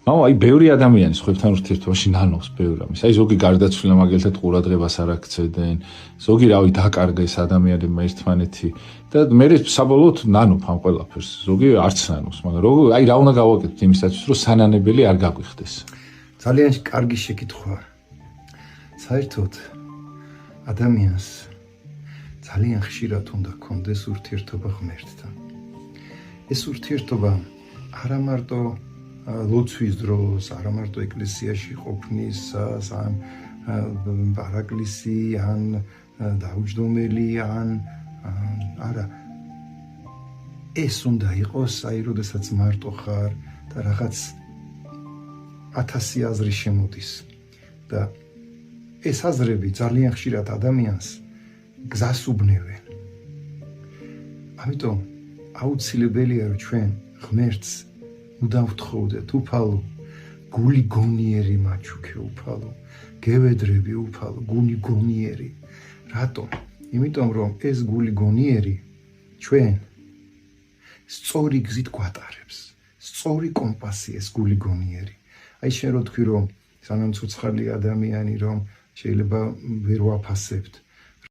აი ბევრი ადამიანის ხვებთან ურთიერთობაში ნანობს ბევრი ამის. აი ზოგი გარდაცვლილა მაგალითად ყურადღებას არ აქცევენ, ზოგი რავი დაკარგეს ადამიანებმა ერთმანეთი და მე საბოლოოდ ნანობ ამ ყველაფერს. ზოგი არც ნანობს, მაგრამ აი რა უნდა გავაკეთოთ იმისათვის, რომ სანანებელი არ გაგვიხდეს. ძალიან კარგი შეკითხვა. საერთოდ ადამიანს ძალიან ხშირად უნდა კონდეს ურთიერთობა ღმერთთან. ეს ურთიერთობა არა მარტო ლოცვის დროს, არა მარტო ეკლესიაში ყოფნისას, ან პარაკლისი, ან დაუჯდომელი, არა. ეს უნდა იყოს, როდესაც მარტო ხარ და რაღაც 1000 აზრი შემოდის. და ეს აზრები ძალიან ხშირად ადამიანს გზას უბნევენ. ამიტომ აუცილებელია, რომ ჩვენ ღმერთს მუდამ ვთხოვდეთ უფალო, გული გონიერი მაჩუქე უფალო, გევედრები უფალო, გული გონიერი. რატომ? იმიტომ რომ ეს გული გონიერი ჩვენ სწორი გზით გვატარებს. სწორი კომპასი ეს გული გონიერი. აი შენ რო თქვი რომ სანამ ცოცხალი ადამიანი რომ შეიძლება ვერ ვაფასებთ.